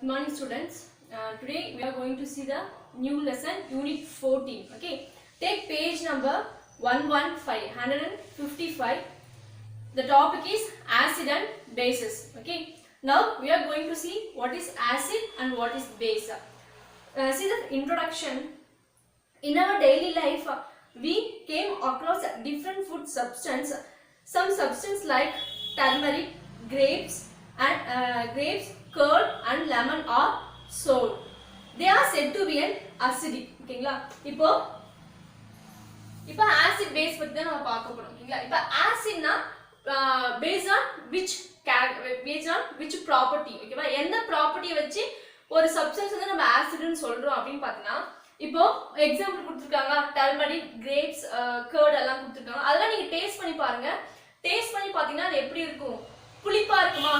Good morning, students. Today we are going to see the new lesson, Unit 14. Okay, take page number 155. The topic is acid and bases. Okay, now we are going to see what is acid and what is base. See the introduction. In our daily life, we came across different food substance. Some substance like turmeric, grapes, curd and lemon are sold. They are said to be an acidic. ஓகேங்களா இப்போ acid base பத்தி தான் நம்ம பார்க்க போறோம். ஓகேங்களா இப்போ acidனா based on which property. ஓகேவா எந்த ப்ராப்பர்ட்டியை வச்சு ஒரு சப்ஸ்டன்ஸ் வந்து நம்ம ஆசிட்னு சொல்றோம் அப்படின்னு பார்த்தீங்கன்னா இப்போ எக்ஸாம்பிள் கொடுத்துருக்காங்க டர்மரிக் கிரேப்ஸ் கர்ட் எல்லாம் கொடுத்துருக்காங்க அதெல்லாம் நீங்க டேஸ்ட் பண்ணி பாருங்க டேஸ்ட் பண்ணி பார்த்தீங்கன்னா அது எப்படி இருக்கும் புளிப்பா இருக்குமா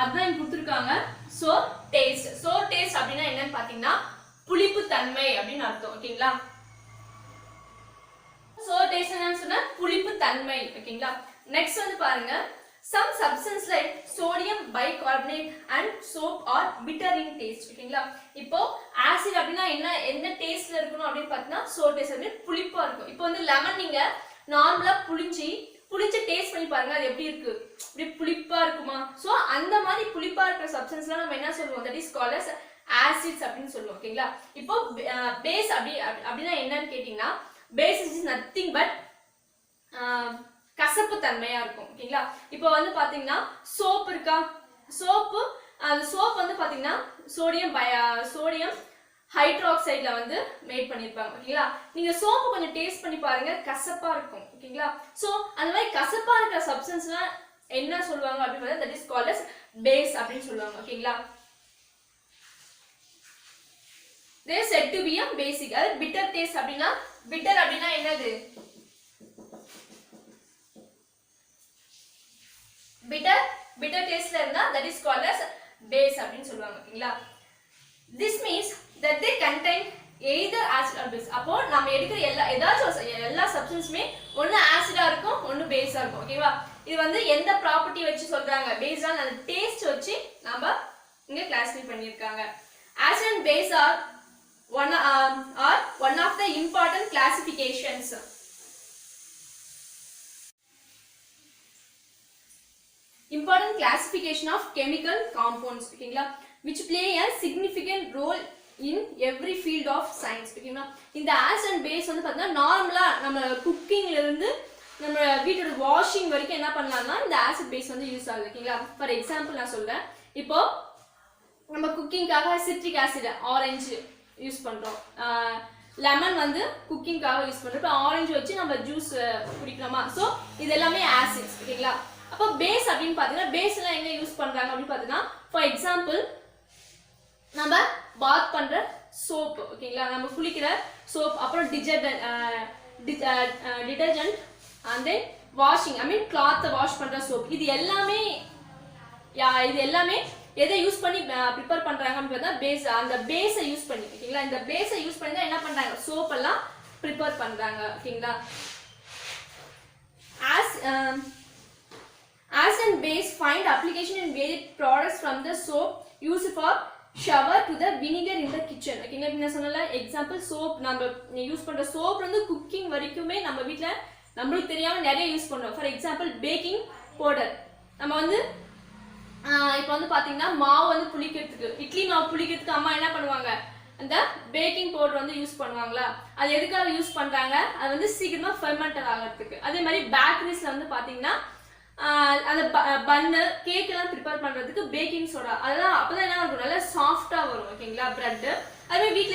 அதான் கொடுத்துருக்காங்க சோ டேஸ்ட் அப்படின்னா என்னன்னு பார்த்தீங்கன்னா புளிப்பு தன்மை அப்படின்னு அர்த்தம் ஓகேங்களா சோ டேஸ்ட் என்னன்னு சொன்னா புளிப்பு தன்மை ஓகேங்களா நெக்ஸ்ட் வந்து பாருங்க some substance like sodium bicarbonate and soap are bitter in taste ஓகேங்களா இப்போ ஆசிட் அப்படினா என்ன டேஸ்ட்ல இருக்கணும் அப்படி பார்த்தா சோர் டேஸ்ட் அப்படியே புளிப்பா இருக்கும் இப்போ வந்து லெமன் நீங்க நார்மலா புளிச்சு டேஸ்ட் பண்ணி பாருங்க அது எப்படி இருக்கு அப்படியே புளிப்பா இருக்குமா சோ அந்த மாதிரி புளிப்பா இருக்கிற சப்ஸ்டன்ஸ்லாம் நம்ம என்ன சொல்லுவோம் that is called as acids அப்படினு சொல்லுவோம் ஓகேங்களா இப்போ பேஸ் அப்படினா என்னன்னு கேட்டிங்கனா பேஸ் is nothing but கசப்பு தன்மையா இருக்கும் ஓகேங்களா இப்போ வந்து பாத்தீங்கன்னா சோப் இருக்கா சோப் வந்து பாத்தீங்கன்னா சோடியம் ஹைட்ராக்சைட்ல வந்து மேட் பண்ணிருப்பாங்க ஓகேங்களா நீங்க சோப்பு கொஞ்சம் டேஸ்ட் பண்ணி பாருங்க கசப்பா இருக்கும் ஓகேங்களா சோ அந்த மாதிரி கசப்பா இருக்கிற சப்ஸ்டன்ஸ்லாம் என்ன சொல்லுவாங்க அப்படினா that is called as base அப்படினு சொல்லுவாங்க ஓகேங்களா they are said to be a basic அது bitter taste அப்படினா என்னது bitter taste இருந்தா that is called as base அப்படினு சொல்லுவாங்க ஓகேங்களா this means that they contain either acid or base அப்போ நாம எடுக்கிற எல்லா சப்ஸ்டன்ஸ்மே ஒன்னு ஆசிடா இருக்கும் ஒன்னு பேஸா இருக்கும் ஓகேவா இது வந்து எந்த ப்ராப்பர்ட்டி வச்சு சொல்றாங்க பேஸ்ட் ஆன் அந்த டேஸ்ட் வச்சு நாம இங்க கிளாசிஃபை பண்ணிருக்காங்க acid and base are one of the important classifications of chemical compounds ஓகேங்களா which play a significant role in every field of science ஓகேங்களா இந்த acid and base வந்து பார்த்தா நார்மலா நம்ம குக்கிங்ல இருந்து நம்ம வீட்டோட வாஷிங் வரைக்கும் என்ன பண்ணலாம்னா இந்த acid base வந்து யூஸ் ஆகுது ஓகேங்களா ஃபார் எக்ஸாம்பிள் நான் சொல்றேன் இப்போ நம்ம குக்கிங்காக சிட்ரிக் ஆசிட் ஆரஞ்சு யூஸ் பண்றோம் லெமன் வந்து குக்கிங்காக யூஸ் பண்றோம் இப்போ ஆரஞ்சு வச்சு நம்ம ஜூஸ் குடிக்கலாமா சோ இது எல்லாமே ஆசிட்ஸ் ஓகேங்களா அப்போ பேஸ் அப்படினு பாத்தீங்கன்னா பேஸ் எல்லாம் எங்க யூஸ் பண்றாங்க அப்படி பாத்தீங்கன்னா ஃபார் எக்ஸாம்பிள் நம்ம பாத் பண்ற சோப் ஓகேங்களா நம்ம குளிக்கிற சோப் அப்புறம் detergent and then washing I mean cloth wash பண்ற சோப் இது எல்லாமே எதை யூஸ் பண்ணி ப்ரிப்பேர் பண்றாங்க அப்படி பார்த்தா பேஸ் அந்த பேஸை யூஸ் பண்ணி ஓகேங்களா இந்த பேஸை யூஸ் பண்ணி தான் என்ன பண்றாங்க சோப் எல்லாம் ப்ரிப்பேர் பண்றாங்க ஓகேங்களா Acid and base find application in various products from the soap used for shower to the vinegar in the kitchen. ஓகேங்களா என்ன சொன்னல எக்ஸாம்பிள் சோப் நம்ம யூஸ் பண்ற சோப் வந்து குக்கிங் வரைக்குமே நம்ம வீட்ல நமக்கு தெரியாம நிறைய யூஸ் பண்றோம் ஃபார் எக்ஸாம்பிள் பேக்கிங் பவுடர் நம்ம வந்து இப்போ வந்து பாத்தீங்கன்னா மாவு வந்து புளிக்கிறதுக்கு இட்லி மாவு புளிக்கிறதுக்கு அம்மா என்ன பண்ணுவாங்க அந்த பேக்கிங் பவுடர் வந்து யூஸ் பண்ணுவாங்களா அது எதுக்காக யூஸ் பண்றாங்க அது வந்து சீக்கிரமா ஃபெர்மெண்டட் ஆகிறதுக்கு அதே மாதிரி பேக்கரிஸ்ல வந்து பாத்தீங்கன்னா அந்த பன்னு கேக் எல்லாம் ப்ரிப்பேர் பண்றதுக்கு பேக்கிங் சோடா அதெல்லாம் அப்பதான் என்ன இருக்கும் நல்லா சாஃப்டா வரும் ஓகேங்களா பிரெட் அதே வீட்ல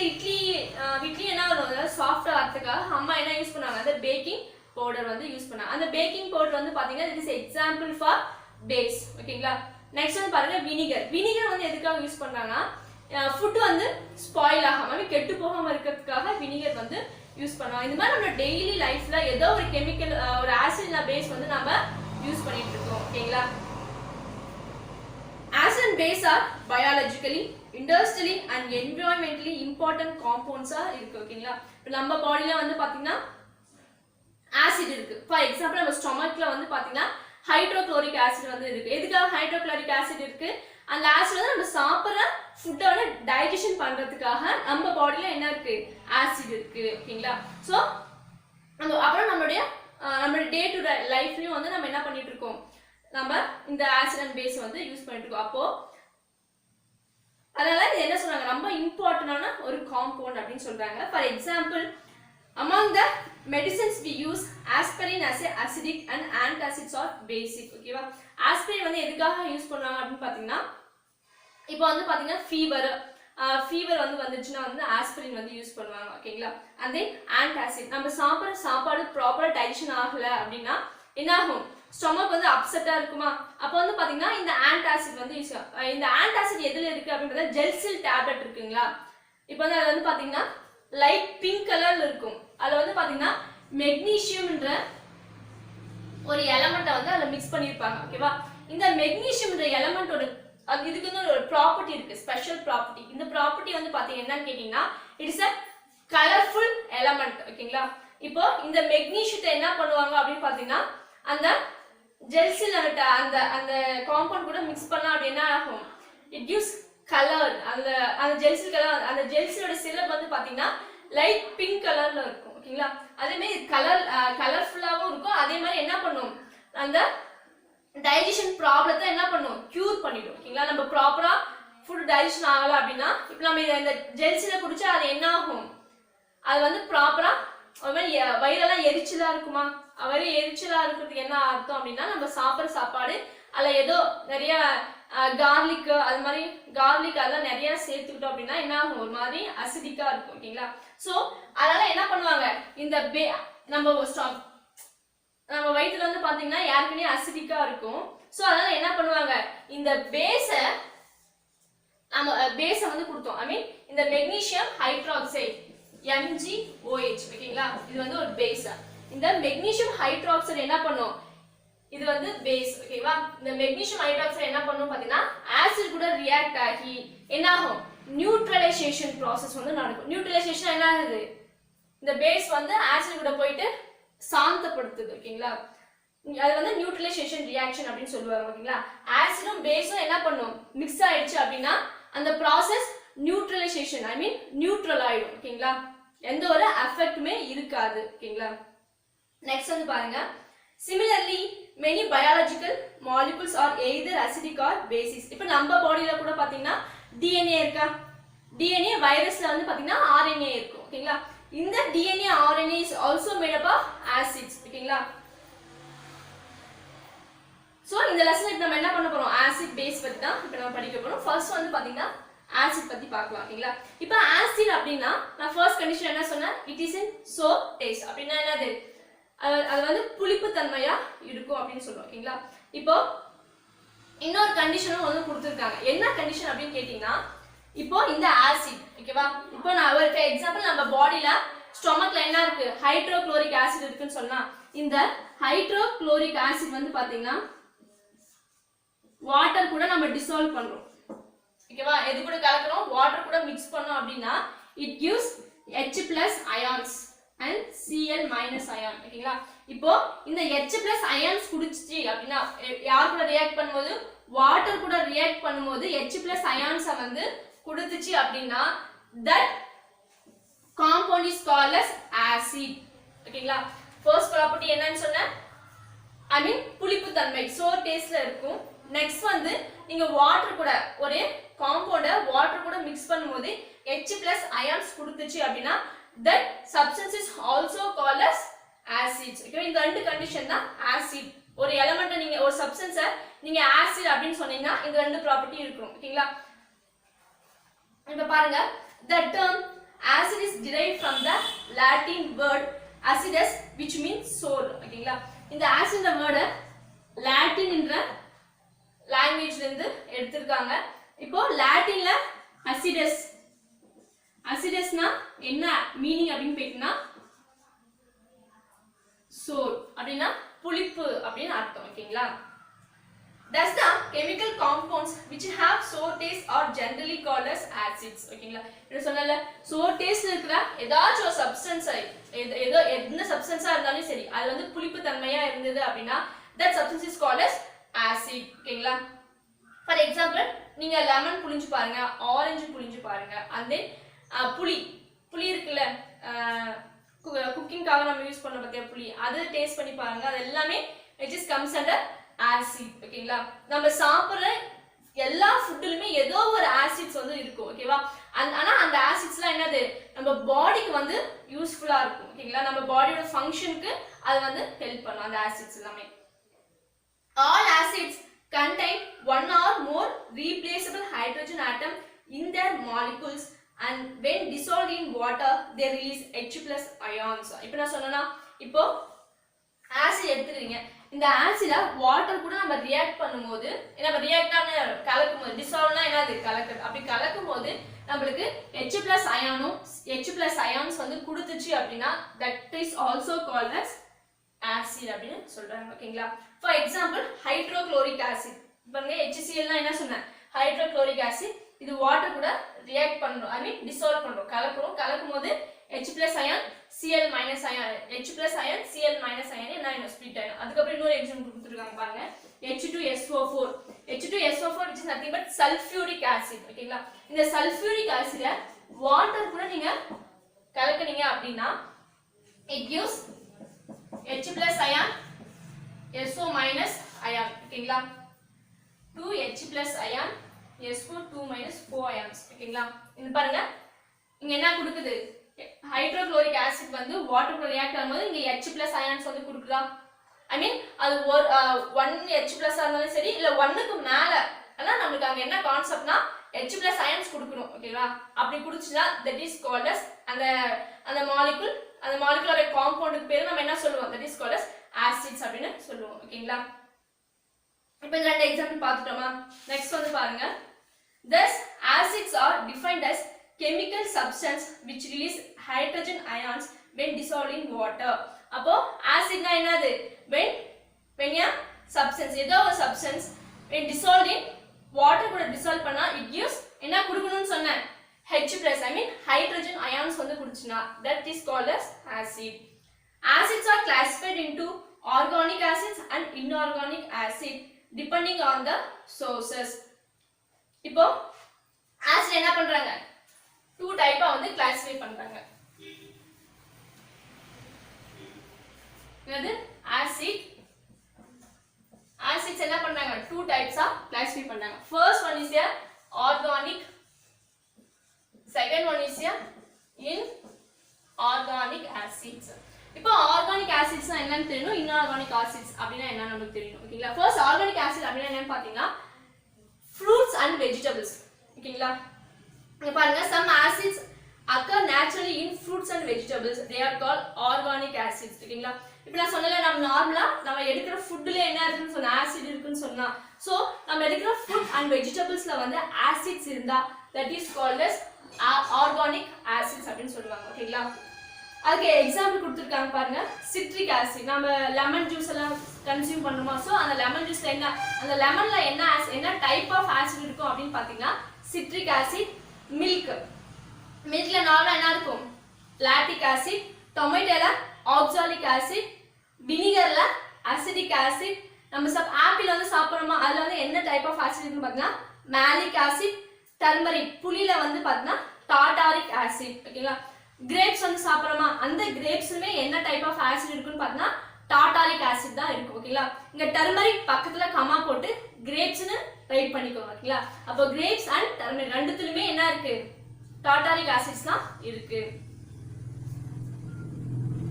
இட்லி என்ன வரும் நல்லா சாஃப்டா வரதுக்காக அம்மா என்ன யூஸ் பண்ணாங்க அந்த பேக்கிங் பவுடர் வந்து யூஸ் பண்ணாங்க அந்த பேக்கிங் பவுடர் வந்து பாத்தீங்கன்னா it is example for base ஓகேங்களா நெக்ஸ்ட் வந்து பாருங்க வினிகர் வந்து எதுக்காக யூஸ் பண்றாங்கன்னா ஃபுட் வந்து ஸ்பாயில் ஆகாம கெட்டு போகாம இருக்கிறதுக்காக வினிகர் வந்து யூஸ் பண்ணுவாங்க இந்த மாதிரி நம்ம டெய்லி லைஃப்ல ஏதோ ஒரு கெமிக்கல் ஒரு ஆசிட் பேஸ் வந்து நம்ம யூஸ் பண்ணிட்டு இருக்கோம் ஓகேங்களா acid and base are biologically industrially and environmentally important compounds இருக்கு ஓகேங்களா இப்போ நம்ம பாடியில வந்து பாத்தீங்கன்னா ஆசிட் இருக்கு ஃபார் எக்ஸாம்பிள் நம்ம ஸ்டொமக்ல வந்து பாத்தீங்கன்னா ஹைட்ரோகுளோரிக் ஆசிட் வந்து இருக்கு. எதுக்காக ஹைட்ரோகுளோரிக் ஆசிட் இருக்கு? அந்த ஆசிட் வந்து நம்ம சாப்பிட்ற ஃபுட்டை வந்து டைஜஷன் பண்றதுக்காக நம்ம பாடியில என்ன இருக்கு? ஆசிட் இருக்கு. ஓகேங்களா? ஸோ அப்புறம் நம்மளுடைய டே டு டே லைஃப்லயும் வந்து நம்ம என்ன பண்ணிட்டு இருக்கோம்? நம்ம இந்த ஆசிட் அண்ட் பேஸ் வந்து யூஸ் பண்ணிட்டு இருக்கோம். அப்போ அதனால இது என்ன சொல்றாங்க? ரொம்ப இம்பார்ட்டன்டான ஒரு காம்பவுண்ட் அப்படின்னு சொல்றாங்க. For example, among the medicines we use, aspirin as a acidic and antacids are basic. ஓகேவா? aspirin வந்து எதுக்காக யூஸ் பண்றாங்க அப்படின்னு பாத்தீங்கன்னா, இப்போ வந்து பாத்தீங்கன்னா ஃபீவர் வந்து வந்துச்சுன்னா வந்து ஆஸ்பிரின் வந்து யூஸ் பண்ணுவாங்க. ஓகேங்களா? and then antacid, நம்ம சாப்பிட்ற சாப்பாடு ப்ராப்பரா டைஜஷன் ஆகல அப்படின்னா என்ன ஆகும்? ஸ்டொமக் வந்து அப்செட்டா இருக்குமா? அப்போ வந்து பாத்தீங்கன்னா இந்த ஆன்டாசிட் வந்து யூஸ், இந்த ஆன்டாசிட் எதுல இருக்கு அப்படின்றத ஜெல்சில் டேப்லெட் இருக்குங்களா? இப்போ வந்து அது வந்து பாத்தீங்கன்னா லைட் பிங்க் கலர்ல இருக்கும். அதுல வந்து பாத்தீங்கன்னா மெக்னீசியம்ன்ற ஒரு எலமெண்ட்டை வந்து அதுல மிக்ஸ் பண்ணிருப்பாங்க. ஓகேவா? இந்த மெக்னீசியம்ன்ற எலமெண்டோட இதுக்கு வந்து ஒரு ப்ராப்பர்ட்டி இருக்கு, ஸ்பெஷல் ப்ராப்பர்ட்டி. இந்த ப்ராப்பர்ட்டி வந்து பாத்தீங்கன்னா என்னன்னு கேட்டீங்கன்னா, it is a colourful element. ஓகேங்களா? இப்போ இந்த மெக்னீசியத்தை என்ன பண்ணுவாங்க அப்படின்னு பாத்தீங்கன்னா, அந்த ஜெல்சில் அந்த அந்த காம்பவுண்ட் கூட மிக்ஸ் பண்ணா அப்படி என்ன ஆகும்? It gives colour. அந்த ஜெல்சில் கலர், அந்த ஜெல்சிலோட சிரப் வந்து பாத்தீங்கன்னா லைட் பிங்க் கலர்ல இருக்கும். ஓகேங்களா? அதே மாதிரி கலர்ஃபுல்லாவும் இருக்கும். அதே மாதிரி என்ன பண்ணும்? அந்த டைஜஷன் ப்ராப்ளத்தை என்ன பண்ணும்? கியூர் பண்ணிடும். ஓகேங்களா? நம்ம ப்ராப்பரா ஃபுட் டைஜஷன் ஆகல அப்படின்னா, இப்போ நம்ம இந்த ஜெல்சில குடிச்சா அது என்ன ஆகும்? அது வந்து ப்ராப்பரா ஒரு மாதிரி வயிறெல்லாம் எரிச்சலா இருக்குமா? வயிறு எரிச்சலா இருக்கிறதுக்கு என்ன அர்த்தம் அப்படின்னா, நம்ம சாப்பிட்ற சாப்பாடு அதில் ஏதோ நிறைய கார்லிக், அது மாதிரி கார்லிக் அதெல்லாம் நிறைய சேர்த்துக்கிட்டோம் அப்படின்னா என்ன ஆகும்? ஒரு மாதிரி அசிடிக்கா இருக்கும். ஓகேங்களா? ஸோ அதனால என்ன பண்ணுவாங்க? இந்த நம்ம வயிற்றுல வந்து பாத்தீங்கன்னா யாருக்குமே அசிடிக்கா இருக்கும். ஸோ அதனால என்ன பண்ணுவாங்க? இந்த பேஸை வந்து கொடுத்தோம். ஐ மீன் இந்த மெக்னீசியம் ஹைட்ராக்சைடு MgOH. ஓகேங்களா? இது வந்து ஒரு பேஸ். இந்த மெக்னீசியம் ஹைட்ராக்சைடு என்ன பண்ணும்? இது வந்து பேஸ். ஓகேவா? இந்த மெக்னீசியம் ஹைட்ராக்சைடு என்ன பண்ணும் பாத்தீங்கன்னா ஆசிட் கூட ரியாக்ட் ஆகி என்ன ஆகும்? நியூட்ரலைசேஷன் ப்ராசஸ் வந்து நடக்கும். நியூட்ரலைசேஷன் என்ன ஆகுது? இந்த பேஸ் வந்து ஆசிட் கூட போயிட்டு சாந்தப்படுத்துது. ஓகேங்களா? அது வந்து நியூட்ரலைசேஷன் ரியாக்ஷன் அப்படின்னு சொல்லுவாங்க. ஓகேங்களா? ஆசிடும் பேஸும் என்ன பண்ணும்? மிக்ஸ் ஆயிடுச்சு அப்படின்னா அந்த ப்ராசஸ் நியூட்ரலைசேஷன், ஐ மீன் நியூட்ரல் ஆயிடும். ஓகேங்களா? எந்த ஒரு எஃபெக்ட்டுமே இருக்காது. ஓகேங்களா? நெக்ஸ்ட் வந்து பாருங்க, similarly many biological molecules are either acidic or basic. இப்போ நம்ம பாடியில கூட பாத்தீங்கன்னா DNA இருக்கா? DNA வைரஸ்ல வந்து பாத்தீங்கன்னா RNA இருக்கும். ஓகேங்களா? இந்த DNA RNA is also made up of acids. ஓகேங்களா? சோ இந்த லெசனுக்கு நம்ம என்ன பண்ண போறோம்? ஆசிட் பேஸ் பத்தி தான் இப்போ நம்ம படிக்க போறோம். ஃபர்ஸ்ட் வந்து பாத்தீங்கன்னா ஆசிட் பத்தி பார்க்கலாம். ஓகேங்களா? இப்போ ஆசிட் அப்படின்னா நான் ஃபர்ஸ்ட் கண்டிஷன் என்ன சொன்னேன்? It is in sour taste. அப்படின்னா என்னது? அது வந்து புளிப்பு தன்மையா இருக்கும் அப்படின்னு சொல்லுவோம். ஓகேங்களா? இப்போ இன்னொரு கண்டிஷனும் வந்து கொடுத்துருக்காங்க. என்ன கண்டிஷன் அப்படின்னு கேட்டீங்கன்னா, இப்போ இந்த ஆசிட், ஓகேவா? இப்போ நான் ஒரு எக்ஸாம்பிள், நம்ம பாடியில ஸ்டொமக்ல என்ன இருக்கு? ஹைட்ரோகுளோரிக் ஆசிட் இருக்குன்னு சொன்னா, இந்த ஹைட்ரோகுளோரிக் ஆசிட் வந்து பாத்தீங்கன்னா வாட்டர் கூட நம்ம டிசால்வ் பண்றோம். ஓகேவா? எது கூட கலக்குறோம்? வாட்டர் கூட மிக்ஸ் பண்ணோம் அப்படின்னா it gives H+ ions and Cl- ion. ஓகேங்களா? இப்போ இந்த H+ ions குடிச்சிச்சு அப்படின்னா யார் கூட ரியாக்ட் பண்ணும்போது? வாட்டர் கூட ரியாக்ட் பண்ணும்போது H+ ions வந்து கொடுத்துச்சு அப்படின்னா that compound is called as acid. ஓகேங்களா? ஃபர்ஸ்ட் ப்ராப்பர்ட்டி என்னன்னு சொன்னேன்? ஐ மீன் புளிப்பு தன்மை, சோர் டேஸ்ட்ல இருக்கும். நெக்ஸ்ட் வந்து நீங்க வாட்டர் கூட ஒரு காம்பவுண்ட வாட்டர் கூட மிக்ஸ் பண்ணும்போது H+ ions கொடுத்துச்சு அப்படின்னா that substance is also called as acids. Okay, இந்த ரெண்டு கண்டிஷன் தான் ஆசிட். ஒரு எலிமெண்ட் நீங்க ஒரு சப்ஸ்டன்ஸை நீங்க ஆசிட் அப்படின்னு சொன்னீங்கன்னா இந்த ரெண்டு ப்ராப்பர்ட்டி இருக்கும். ஓகேங்களா? இப்ப பாருங்க, the term acid is derived from the Latin word acidus which means sour. ஓகேங்களா? இந்த ஆசிட் வேர்ட் லாட்டின் என்ற லாங்குவேஜ்ல இருந்து எடுத்திருக்காங்க. இப்போ லாட்டின்ல அசிடஸ், அசிடஸ்னா என்ன மீனிங் அப்படின்னு கேட்டீங்கன்னா சோர் அப்படின்னா புளிப்பு அப்படின்னு அர்த்தம். ஓகேங்களா? Thus the chemical compounds which have sour taste are generally called as acids. ஓகேங்களா? இது சொன்னல sour taste இருக்கிற ஏதாச்சும் ஒரு சப்ஸ்டன்ஸ், எந்த சப்ஸ்டன்ஸா இருந்தாலும் சரி, அது வந்து புளிப்பு தன்மையா இருந்தது அப்படின்னா that substance is called as acid. ஓகேங்களா? ஃபார் எக்ஸாம்பிள் நீங்க லெமன் புளிஞ்சு பாருங்க, ஆரஞ்சு புளிஞ்சு பாருங்க, and then புளி இருக்குல்ல, குக்கிங்காக நம்ம யூஸ் பண்ண பத்தியா புளி, அது டேஸ்ட் பண்ணி பாருங்க. அது எல்லாமே it just comes under acid. ஓகேங்களா? நம்ம சாப்பிடுற எல்லா ஃபுட்லயுமே ஏதோ ஒரு ஆசிட்ஸ் வந்து இருக்கும். ஓகேவா? ஆனா அந்த ஆசிட்ஸ்லாம் என்னது, நம்ம பாடிக்கு வந்து யூஸ்ஃபுல்லா இருக்கும். ஓகேங்களா? நம்ம பாடியோட ஃபங்க்ஷனுக்கு அது வந்து ஹெல்ப் பண்ணும் அந்த ஆசிட்ஸ் எல்லாமே. All acids contain one or more replaceable hydrogen atom in their molecules, and when dissolved in water they release H+ ions. இப்போ நான் சொன்னேனா, இப்போ ஆசிட் எடுத்துக்கிறீங்க, இந்த ஆசிட வாட்டர் கூட நம்ம ரியாக்ட் பண்ணும்போது, நம்ம ரியாக்டான கலக்கும்போது, டிசால்வ்னா என்னது கலக்குது, அப்படி கலக்கும்போது நம்மளுக்கு H+ அயானும் H+ அயான்ஸ் வந்து கொடுத்துச்சு அப்படின்னா that is also called as acid அப்படின்னு சொல்றாங்க. ஓகேங்களா? ஃபார் எக்ஸாம்பிள் ஹைட்ரோகுளோரிக் ஆசிட் பாருங்க, HCl னா என்ன சொன்னேன், ஹைட்ரோகுளோரிக் ஆசிட். இது வாட்டர் கூட ரியாக்ட் பண்றோம், ஐ மீன் டிசால்வ் பண்றோம், கலக்கும்போது H+ ion Cl- ion, H+ ion Cl- ion என்ன ஸ்ப்ளிட் ஆயிடும். அதுக்கப்புறம் இன்னொரு எக்ஸாம்பிள் கொடுத்துருக்காங்க பாருங்க, H2SO4. H2SO4 which is nothing but sulfuric acid. ஓகேங்களா? இந்த சல்ஃபியூரிக் ஆசிட வாட்டர் கூட நீங்க கலக்குனீங்க அப்படின்னா it gives H+ ion SO- ion. ஓகேங்களா? 2H+ ion SO 2 - 4 ions. ஓகேங்களா? இது பாருங்க, இங்க என்ன கொடுக்குது, ஹைட்ரோகுளோரிக் ஆசிட் வந்து வாட்டர் கூட ரியாக்ட் ஆகும்போது இங்க H+ அயான்ஸ் வந்து கொடுக்குதா, ஐ மீன் அது ஒரு 1H+ இருந்தாலும் சரி இல்ல 1க்கு மேல, ஆனா நமக்கு அங்க என்ன கான்செப்ட்னா H+ அயான்ஸ் கொடுக்கணும். ஓகேங்களா? அப்படி குடிச்சுனா that is called as அந்த மாலிகுலர் காம்பவுண்டுக்கு பேரு நம்ம என்ன சொல்லுவோம், that is called as acids அப்படின்னு சொல்லுவோம். ஓகேங்களா? இப்போ இந்த ரெண்டு எக்ஸாம்பிள் பார்த்துட்டோமா? நெக்ஸ்ட் வந்து பாருங்க, thus acids are defined as chemical substance which release hydrogen ions when dissolved in water. அப்போ ஆசிட்னா என்னது, when a substance, ஏதோ ஒரு substance when dissolved in water கூட dissolve பண்ணா it gives என்ன கொடுக்கணும்னு சொன்னேன், H+, I mean hydrogen ions வந்து குடிச்சுனா that is called as acid. Acids are classified into organic acids and inorganic acid depending on the sources. இப்போ acid என்ன பண்றாங்க, 2 டைப்பா வந்து கிளாசிஃபை பண்றாங்க. என்னது acids என்ன பண்றாங்க, 2 டைப்ஸா கிளாசிஃபை பண்றாங்க. First one is a organic, second one is a inorganic acids. இப்போ ஆர்கானிக் ஆசிட்ஸ்னா என்னன்னு தெரியணும், இன்ஆர்கானிக் ஆசிட்ஸ் அப்படினா என்ன நமக்கு தெரியணும். ஓகேங்களா? ஃபர்ஸ்ட் ஆர்கானிக் ஆசிட் அப்படினா என்னன்னு பாத்தீங்கன்னா fruits and vegetables. ஓகேங்களா? இங்க பாருங்க, some acids occur naturally in fruits and vegetables, they are called organic acids. ஓகேங்களா? இப்போ நான் சொன்னல, நம்ம நார்மலா நம்ம எடுக்கிற ஃபுட்ல என்ன இருக்குன்னு சொன்னா ஆசிட் இருக்குன்னு சொன்னா, சோ நம்ம எடுக்கிற ஃபுட் அண்ட் வெஜிடபிள்ஸ்ல வந்து ஆசிட்ஸ் இருந்தா that is called as organic acids அப்படினு சொல்லுவாங்க. ஓகேங்களா? அதுக்கு எக்ஸாம்பிள் கொடுத்திருக்காங்க பாருங்க, சிட்ரிக் ஆசிட். நம்ம லெமன் ஜூஸ் எல்லாம் கன்சியூம் பண்ணுமா, சோ அந்த லெமன் ஜூஸ்ல என்ன, அந்த லெமன்ல என்ன டைப் ஆஃப் ஆசிட் இருக்கும் அப்படின்னு பாத்தீங்கன்னா சிட்ரிக் ஆசிட். மில்க்ல நார்மலா என்ன இருக்கும், லாக்டிக் ஆசிட். டொமேட்டோல ஆக்சாலிக் ஆசிட். வினிகர்ல அசிடிக் ஆசிட். நம்ம ஆப்பிள் வந்து சாப்பிடுறோமா, அதுல வந்து என்ன டைப் ஆஃப் ஆசிட் இருக்குன்னு பாத்தீங்கன்னா மேலிக் ஆசிட். டர்மரிக் புளியில வந்து பாத்தீங்கன்னா டார்டாரிக் ஆசிட். ஓகேங்களா? கிரேப்ஸ் வந்து சாப்பிடுறோமா, அந்த கிரேப்ஸ்லயே என்ன டைப் ஆஃப் ஆசிட் இருக்குன்னு பாத்தீங்கன்னா டார்டாரிக் ஆசிட் தான் இருக்கும். ஓகேங்களா? இங்க டர்மரிக் பக்கத்துல கமா போட்டு கிரேப்ஸ்னு ரைட் பண்ணிக்கோங்க. ஓகேங்களா? அப்போ கிரேப்ஸ் அண்ட் டர்மரிக் ரெண்டுத்துலயுமே என்ன இருக்கு, டார்டாரிக் ஆசிட்ஸ் தான் இருக்கு.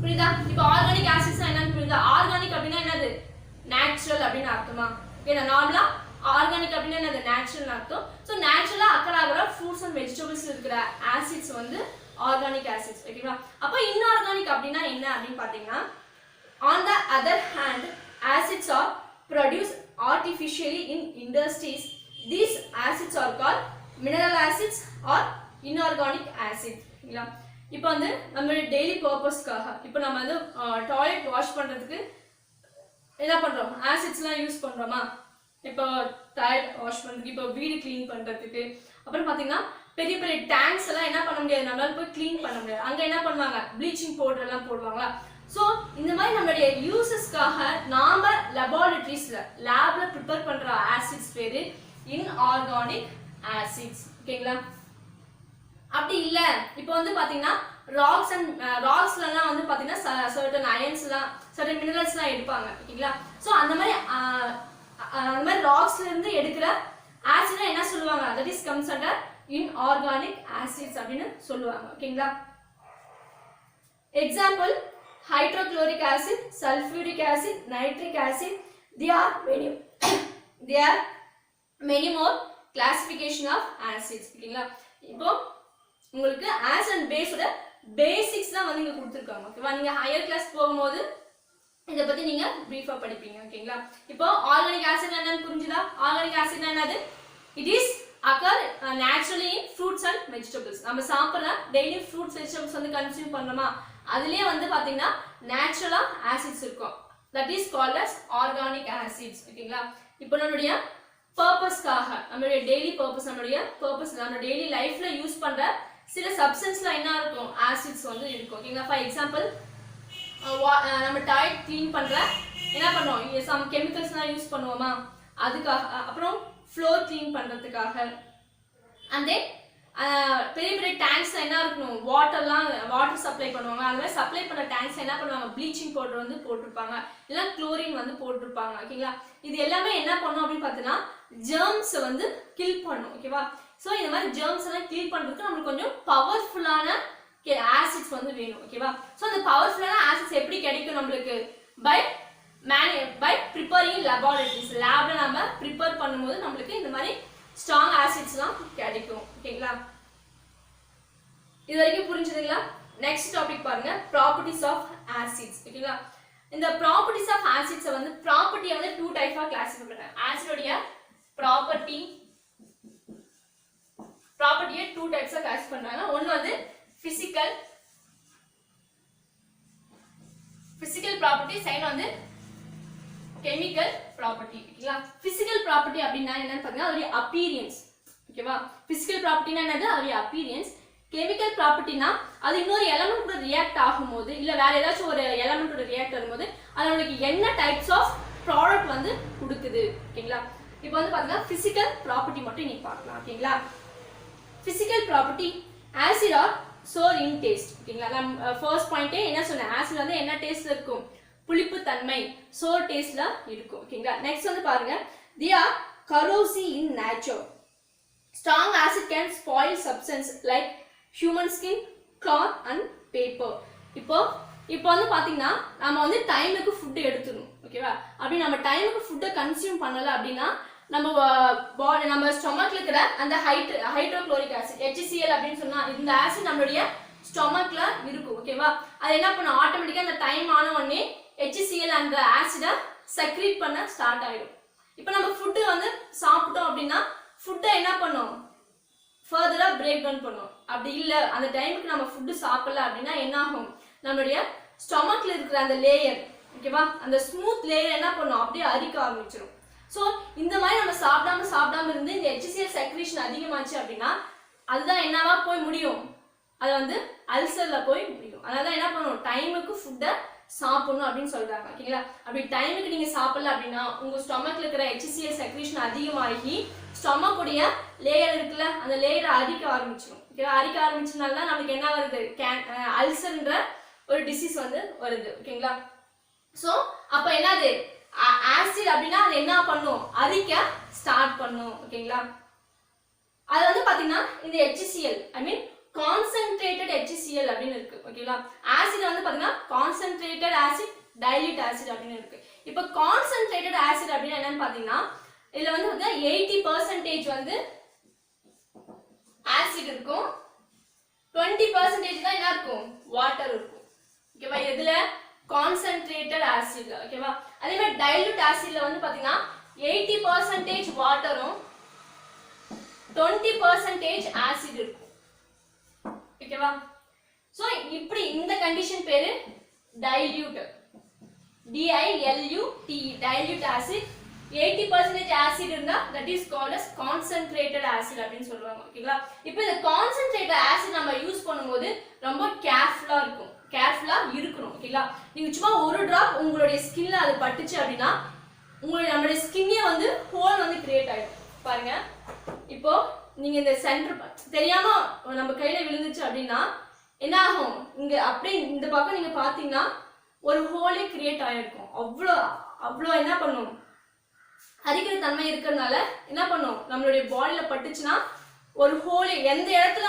புரியுதா? இப்போ ஆர்கானிக் ஆசிட்ஸ் என்னன்னு புரியுதா? ஆர்கானிக் அப்படின்னா என்னது, நேச்சுரல் அப்படின்னு அர்த்தமா? ஏன்னா நார்மலா ஆர்கானிக் அப்படின்னா என்னது, நேச்சுரல் அர்த்தம். ஸோ நேச்சுரலா அக்கர் ஆகிற ஃப்ரூட்ஸ் அண்ட் வெஜிடபிள்ஸ் இருக்கிற ஆசிட்ஸ் வந்து ஆர்கானிக் ஆசிட்ஸ். ஓகேங்களா? அப்போ இன்ஆர்கானிக் அப்படின்னா என்ன அப்படின்னு பாத்தீங்கன்னா, on the other hand acids are produced artificially in industries. These acids are called mineral acids or inorganic acids. ஓகேங்களா? இப்போ வந்து நம்ம டெய்லி பர்பஸ்க்காக இப்போ நம்ம வந்து டாய்லெட் வாஷ் பண்றதுக்கு என்ன பண்றோம், ஆசிட்ஸ்லாம் யூஸ் பண்றோமா, இப்போ டாய்லெட் வாஷ் பண்றதுக்கு, இப்போ வீடு க்ளீன் பண்றதுக்கு, அப்புறம் பாத்தீங்கன்னா பெரிய பெரிய டேங்க்ஸ் எல்லாம் என்ன பண்ண முடியாது, நம்மளால போய் க்ளீன் பண்ண முடியாது. அங்க என்ன பண்ணுவாங்க, ப்ளீச்சிங் பவுடர் எல்லாம் போடுவாங்களா, ஸோ இந்த மாதிரி நம்மளுடைய யூசஸ்க்காக நாம லெபார்டரிஸ்ல லேப்ல ப்ரிப்பேர் பண்ற ஆசிட்ஸ் பேரு இன்ஆர்கானிக் ஆசிட்ஸ். ஓகேங்களா? அப்படி இல்ல இப்போ வந்து பாத்தீங்கன்னா ராக்ஸ்லாம் வந்து பாத்தீங்கன்னா சர்டன் அயன்ஸ்லாம் சர்டன் மினரல்ஸ்லாம் எடுப்பாங்க. ஓகேங்களா? ஸோ அந்த மாதிரி ராக்ஸ்ல இருந்து எடுக்கிற ஆசிட் என்ன சொல்லுவாங்க? That is comes under inorganic acids அப்படின்னு சொல்லுவாங்க. ஓகேங்களா? Example hydrochloric acid, sulfuric acid, nitric acid, there are many more classification of acids. ஓகேங்களா? இப்போ உங்களுக்கு ஆசிட் அண்ட் பேஸோட பேசிக்ஸ் தான் வந்து இங்க கொடுத்துருக்காங்க. ஓகேவா? நீங்க ஹையர் கிளாஸ் போகும்போது இதை பத்தி நீங்க பிரீஃபா படிப்பீங்க. ஓகேங்களா? இப்போ ஆர்கானிக் ஆசிட் என்னன்னு புரிஞ்சுதா? ஆர்கானிக் ஆசிட் என்னது? It is occur naturally in fruits and vegetables. நம்ம சாப்பிடுற டெய்லி ஃப்ரூட்ஸ் வெஜிடபிள்ஸ் வந்து கன்சியூம் பண்ணோமா, அதுலயே வந்து பாத்தீங்கன்னா நேச்சுரலா ஆசிட்ஸ் இருக்கும். That is called as organic acids. ஓகேங்களா? இப்போ நம்மளுடைய பர்பஸ்க்காக நம்மளுடைய டெய்லி பர்பஸ் நம்ம டெய்லி லைஃப்ல யூஸ் பண்ற சில சப்ஸ்டன்ஸ்ல என்ன இருக்கும்? ஆசிட்ஸ் வந்து இருக்கும். ஓகேங்களா? ஃபார் எக்ஸாம்பிள் நம்ம டாய்லெட் க்ளீன் பண்ற என்ன பண்ணுவோம்? சம் கெமிக்கல்ஸ்லாம் யூஸ் பண்ணுவோமா, அதுக்காக. அப்புறம் ஃப்ளோர் க்ளீன் பண்றதுக்காக. அண்ட் தென் பெரிய பெரிய டேங்க்ஸ் என்ன இருக்கணும்? வாட்டர் சப்ளை பண்ணுவாங்க. அந்த மாதிரி சப்ளை பண்ண டேங்க்ஸ் என்ன பண்ணுவாங்க? ப்ளீச்சிங் பவுடர் வந்து போட்டிருப்பாங்க, இல்லை குளோரின் வந்து போட்டிருப்பாங்க. ஓகேங்களா? இது எல்லாமே என்ன பண்ணும் அப்படின்னு பார்த்தீங்கன்னா ஜெர்ம்ஸ் வந்து கில் பண்ணும். ஓகேவா? ஸோ இந்த மாதிரி ஜெர்ம்ஸ் எல்லாம் கில் பண்றதுக்கு நம்மளுக்கு கொஞ்சம் பவர்ஃபுல்லான ஆசிட்ஸ் வந்து வேணும். ஓகேவா? ஸோ அந்த பவர்ஃபுல்லான ஆசிட்ஸ் எப்படி கிடைக்கும் நம்மளுக்கு? By preparing laboratories. லேப்ல நம்ம ப்ரிப்பேர் பண்ணும்போது நம்மளுக்கு இந்த மாதிரி ஸ்ட்ராங் ஆசிட்ஸ்லாம் கிடைக்கும். ஓகேங்களா? இது வரைக்கும் புரிஞ்சுதுங்களா? நெக்ஸ்ட் டாபிக் பாருங்க, ப்ராப்பர்ட்டிஸ் ஆஃப் ஆசிட்ஸ். ஓகேங்களா? இந்த ப்ராப்பர்ட்டிஸ் ஆஃப் ஆசிட்ஸை வந்து ப்ராப்பர்ட்டியை வந்து 2 டைப்பா கிளாஸிஃபை பண்றாங்க. ஆசிடோடைய ப்ராப்பர்ட்டியை 2 டைப்ஸா கிளாஸிஃபை பண்றாங்க. ஒன்னு வந்து பிசிக்கல் ப்ராப்பர்ட்டி, செகண்ட் வந்து கெமிக்கல் ப்ராப்பர்ட்டி. ஓகேங்களா? பிசிக்கல் ப்ராப்பர்ட்டி அப்படின்னா என்னன்னு பாத்தீங்கன்னா அதோட அப்பியரன்ஸ். ஓகேவா? பிசிக்கல் ப்ராப்பர்ட்டினா என்னது? அதோட அப்பியரன்ஸ். கெமிக்கல் ப்ராப்பர்ட்டினா அது இன்னொரு எலமெண்ட் கூட ரியாக்ட் ஆகும்போது, இல்ல வேற ஏதாச்சும் ஒரு எலமெண்டோட ரியாக்ட் ஆகும்போது அது நம்மளுக்கு என்ன டைப்ஸ் ஆஃப் ப்ராடக்ட் வந்து கொடுக்குது. ஓகேங்களா? இப்போ வந்து பாத்தீங்கன்னா பிசிக்கல் ப்ராப்பர்ட்டி மட்டும் நீங்க பார்க்கலாம். ஓகேங்களா? Physical property acid are sour in taste. ஓகேங்களா? நம்ம ஃபர்ஸ்ட் பாயிண்டே என்ன சொன்னேன்? ஆசிட் வந்து என்ன டேஸ்ட்ல இருக்கும்? புளிப்பு தன்மை, சோர் டேஸ்ட்ல இருக்கும். ஓகேங்களா? நெக்ஸ்ட் வந்து பாருங்க, they are corrosive in nature. Strong acid can spoil substance like human skin, cloth and paper. இப்போ வந்து பாத்தீங்கன்னா நம்ம வந்து டைமுக்கு ஃபுட் எடுத்துக்கணும். ஓகேவா? அப்படி நம்ம டைமுக்கு ஃபுட்டை கன்சியூம் பண்ணல அப்படின்னா நம்ம ஸ்டொமக்ல இருக்கிற அந்த ஹைட்ரோக்ளோரிக் ஆசிட் HCl அப்படின்னு சொன்னா இந்த ஆசிட் நம்மளுடைய ஸ்டொமக்ல இருக்கும். ஓகேவா? அது என்ன பண்ணும்? ஆட்டோமேட்டிக்கா அந்த டைம் ஆன உடனே HCl அந்த ஆசிட செக்ரீட் பண்ண ஸ்டார்ட் ஆயிடும். இப்போ நம்ம ஃபுட் வந்து சாப்பிட்டோம் அப்படின்னா ஃபுட்டை என்ன பண்ணும்? ஃபர்தரா பிரேக் டவுன் பண்ணும். அப்படி இல்ல அந்த டைமுக்கு நம்ம ஃபுட் சாப்பிடல அப்படின்னா என்ன ஆகும்? நம்மளுடைய ஸ்டொமக்ல இருக்கிற அந்த லேயர், ஓகேவா, அந்த ஸ்மூத் லேயர் என்ன பண்ணும்? அப்படியே அரிக்க ஆரம்பிச்சிடும். ஸோ இந்த மாதிரி நம்ம சாப்பிடாம இருந்து இந்த HCl செக்ரீஷன் அதிகமாச்சு அப்படின்னா அதுதான் என்னவா போய் முடியும்? அது வந்து அல்சர்ல போய் முடியும். அதனால என்ன பண்ணும்? டைமுக்கு ஃபுட்டை சாப்பிடணும் அப்படின்னு சொல்றாங்க. ஓகேங்களா? அப்படி டைமுக்கு நீங்க சாப்பிடல அப்படின்னா உங்க ஸ்டொமக்ல இருக்கிற HCl செக்ரீஷன் அதிகமாகி ஸ்டொமக் உடைய லேயர் இருக்குல்ல அந்த லேயரை அரிக்க ஆரம்பிச்சிடும். ஓகேவா? அரிக்க ஆரம்பிச்சதுனால தான் நமக்கு என்ன வருது? அல்சர்ன்ற ஒரு டிசீஸ் வந்து வருது. ஓகேங்களா? ஸோ அப்ப என்னது? ஆசிட் அப்படின்னா அது என்ன பண்ணும்? அரிக்க ஸ்டார்ட் பண்ணும். ஓகேங்களா? அது வந்து பாத்தீங்கன்னா இந்த HCl ஐ மீன் கான்சென்ட்ரேட்டட் HCl அப்படின்னு இருக்கு. ஓகேங்களா? ஆசிட் வந்து பாத்தீங்கன்னா கான்சென்ட்ரேட்டட் ஆசிட், டைல்யூட் ஆசிட் அப்படின்னு இருக்கு. இப்போ கான்சென்ட்ரேட்டட் ஆசிட் அப்படின்னா என்னன்னு பாத்தீங்கன்னா இதுல வந்து 80% வந்து ஆசிட் இருக்கும், 20% தான் என்ன இருக்கும்? வாட்டர் இருக்கும். ஓகேவா? இதுல கான்சென்ட்ரேட்டட் ஆசிட்ல. ஓகேவா? அதே மாதிரி டைல்யூட் ஆசிட்ல வந்து பாத்தீங்கன்னா 80% வாட்டரும் 20% ஆசிட் இருக்கும். ஓகேவா? சோ இப்படி இந்த கண்டிஷன் பேரு dilute, DILUT, dilute acid. 80% acid இருந்தா that is called as concentrated acid அப்படின்னு சொல்றாங்க. ஓகேங்களா? இப்போ இந்த கான்சென்ட்ரேட்டட் ஆசிட் நம்ம யூஸ் பண்ணும்போது ரொம்ப கேர்ஃபுல்லா இருக்கும். கேர்ஃபுல்லா இருக்கணும். ஓகேங்களா? நீங்க சும்மா ஒரு டிராப் உங்களுடைய ஸ்கின்ல அது பட்டுச்சு அப்படின்னா நம்மளுடைய ஸ்கின்னே வந்து ஹோல் வந்து கிரியேட் ஆயிடும். பாருங்க, இப்போ நீங்க இந்த சென்டர் தெரியாம நம்ம கையில விழுந்துச்சு அப்படின்னா என்ன ஆகும், இங்க அப்படியே இந்த பக்கம் நீங்க பாத்தீங்கன்னா ஒரு ஹோலே கிரியேட் ஆயிருக்கும். அவ்வளோ என்ன பண்ணும், அரிக்கிற தன்மை இருக்கிறதுனால என்ன பண்ணும், நம்மளுடைய பாடியில பட்டுச்சுன்னா ஒரு ஹோல், எந்த இடத்துல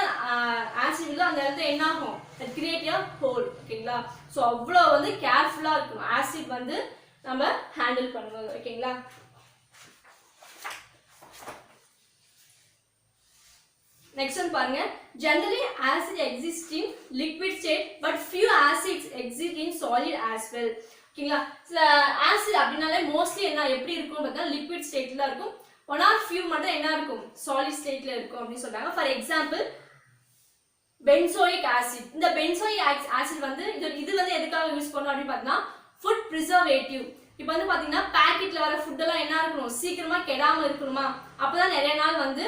ஆசிட் இல்லோ அந்த இடத்துல என்ன ஆகும், கிரியேட் a ஹோல். ஓகேங்களா? ஸோ அவ்வளோ வந்து கேர்ஃபுல்லா இருக்கணும் ஆசிட் வந்து நம்ம ஹேண்டில் பண்ணுவோம். ஓகேங்களா? நெக்ஸ்ட் ஒன் பாருங்க, generally acid exists in liquid state but few acids exist in solid as well. ஓகேங்களா? ஆசிட் அப்படினாலே மோஸ்ட்லி என்ன எப்படி இருக்கும் பார்த்தா லிக்விட் ஸ்டேட்ல இருக்கும். ஒன் ஆர் ஃபியூ மட்டும் என்ன இருக்கும், சாலிட் ஸ்டேட்ல இருக்கும் அப்படின்னு சொல்றாங்க. For example benzoic acid. இந்த பென்சோயிக் ஆசிட் வந்து இது வந்து எதுக்காக யூஸ் பண்ணோம் அப்படின்னு பார்த்தீங்கன்னா ஃபுட் ப்ரிசர்வேட்டிவ். இப்போ வந்து பார்த்தீங்கன்னா பேக்கெட்ல வர ஃபுட் எல்லாம் என்ன இருக்கணும், சீக்கிரமா கெடாம இருக்கணுமா, அப்பதான் நிறைய நாள் வந்து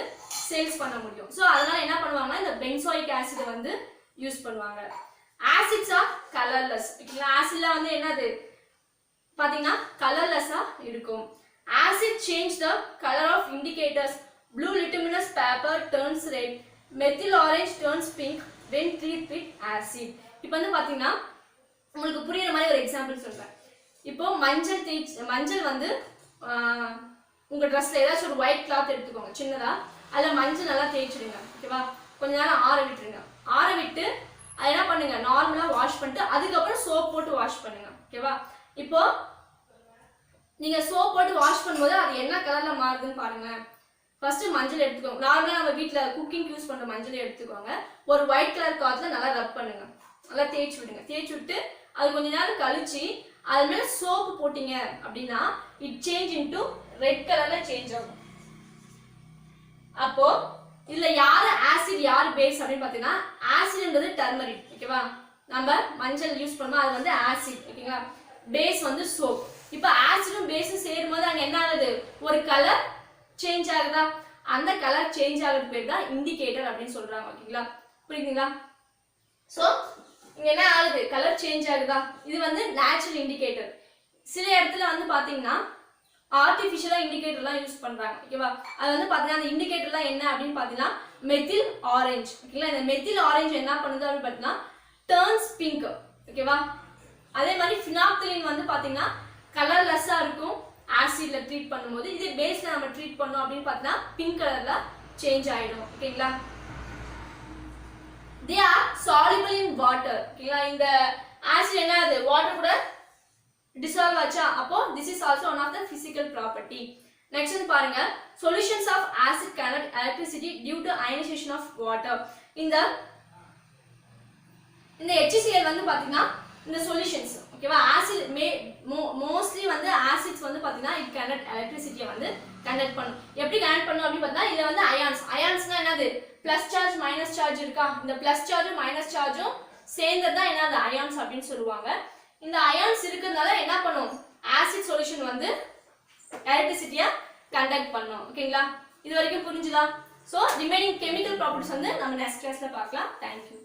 சேல்ஸ் பண்ண முடியும். ஸோ அதனால என்ன பண்ணுவாங்கன்னா இந்த பென்சோயிக் ஆசிட் வந்து யூஸ் பண்ணுவாங்க. Acids are colourless. ஓகேங்களா? ஆசிட்ல வந்து என்னது பாத்தீங்கன்னா கலர்லெஸ்ஸா இருக்கும். Acid change the colour of indicators. Blue litmus paper turns red, methyl orange turns pink when treated with acid. இப்போ வந்து பாத்தீங்கன்னா உங்களுக்கு புரியுற மாதிரி ஒரு எக்ஸாம்பிள் சொல்றேன். இப்போ மஞ்சள் வந்து உங்க ட்ரெஸ்ல ஏதாச்சும் ஒரு ஒயிட் கிளாத் எடுத்துக்கோங்க சின்னதா, அதில் மஞ்சள் நல்லா தேய்ச்சிடுங்க. ஓகேவா? கொஞ்ச நேரம் ஆற விட்டுருங்க. ஆற விட்டு அதை என்ன பண்ணுங்க, நார்மலா வாஷ் பண்ணிட்டு அதுக்கப்புறம் சோப் போட்டு வாஷ் பண்ணுங்க. ஓகேவா? இப்போ நீங்க சோப் போட்டு வாஷ் பண்ணும்போது அது என்ன கலர்ல மாறுதுன்னு பாருங்க. ஃபர்ஸ்ட் மஞ்சள் எடுத்துக்கோங்க. நார்மலா நம்ம வீட்டுல குக்கிங் யூஸ் பண்ற மஞ்சள் எடுத்துக்கோங்க. ஒரு ஒயிட் கலர் கிளாத்ல நல்லா ரப் பண்ணுங்க, நல்லா தேய்ச்சி விடுங்க. தேய்ச்சி விட்டு அது கொஞ்ச நேரம் கழிச்சு அது மேல சோப்பு போட்டீங்க அப்படின்னா இட் சேஞ்ச் இன்டு ரெட் கலர்ல சேஞ்ச் ஆகும். அப்போ இதுல யாரு ஆசிட் யாரு பேஸ் அப்படின்னு பாத்தீங்கன்னா ஆசிட்ன்றது டர்மரிக். ஓகேவா? நம்ம மஞ்சள் யூஸ் பண்ணோம், அது வந்து ஆசிட். ஓகேங்களா? பேஸ் வந்து சோப். இப்போ ஆசிடும் பேஸும் சேரும் போது அங்க என்ன ஆகுது, ஒரு கலர் சேஞ்ச் ஆகுதா, அந்த கலர் சேஞ்ச் ஆகுறது பேர் தான் இண்டிகேட்டர் அப்படின்னு சொல்றாங்க. ஓகேங்களா? புரியுதுங்களா? சோ இங்க என்ன ஆகுது, கலர் சேஞ்ச் ஆகுதா, இது வந்து நேச்சுரல் இண்டிகேட்டர். சில இடத்துல வந்து பாத்தீங்கன்னா ஆர்டிபிஷியலா இண்டிகேட்டர்லாம் யூஸ் பண்றாங்க. ஓகேவா? அது வந்து பாத்தீங்கன்னா அந்த இண்டிகேட்டர்லாம் என்ன அப்படின்னு பாத்தீங்கன்னா மெத்தில் ஆரஞ்சு. ஓகேங்களா? இந்த மெத்தில் ஆரஞ்சு என்ன பண்ணுது அப்படின்னு பாத்தீங்கன்னா டர்ன்ஸ் பிங்க். ஓகேவா? அதே மாதிரி ஃபினாப்தலின் வந்து பாத்தீங்கன்னா கலர்லெஸ்ஸா இருக்கும் ஆசிட்ல ட்ரீட் பண்ணும்போது. இதே பேஸ்ல நம்ம ட்ரீட் பண்ணோம் அப்படின்னு பார்த்தா பிங்க் கலர்ல சேஞ்ச் ஆயிடும். ஓகேங்களா? they are soluble in water. ஓகேங்களா? இந்த ஆசிட் என்ன ஆகுது, வாட்டர் கூட டிசால்வ் ஆச்சா, அப்போ this is also one of the physical property. next வந்து பாருங்க, solutions of acid conduct electricity due to ionization of water. இந்த HCl வந்து பாத்தீங்கன்னா இந்த சொல்யூஷன்ஸ். ஓகேவா? ஆசிட் மோஸ்ட்லி வந்து ஆசிட்ஸ் வந்து பாத்தீங்கன்னா இட் கண்டக்ட் எலக்ட்ரிசிட்டியை வந்து கண்டக்ட் பண்ணும். எப்படி கண்டக்ட் பண்ணும் அப்படின்னு பார்த்தா இதுல வந்து அயான்ஸ். அயான்ஸ்னா என்னது, பிளஸ் சார்ஜ் மைனஸ் சார்ஜ் இருக்கா, இந்த பிளஸ் சார்ஜும் மைனஸ் சார்ஜும் சேர்ந்தது தான் என்னது அயான்ஸ் அப்படின்னு சொல்லுவாங்க. இந்த அயான்ஸ் இருக்கிறதுனால என்ன பண்ணும், ஆசிட் சொல்யூஷன் வந்து எலக்ட்ரிசிட்டியை கண்டக்ட் பண்ணும். ஓகேங்களா? இது வரைக்கும் புரிஞ்சுதா? ஸோ ரிமைனிங் கெமிக்கல் ப்ராப்பர்ட்டிஸ் வந்து நம்ம நெக்ஸ்ட் கிளாஸ்ல பார்க்கலாம். தேங்க்யூ.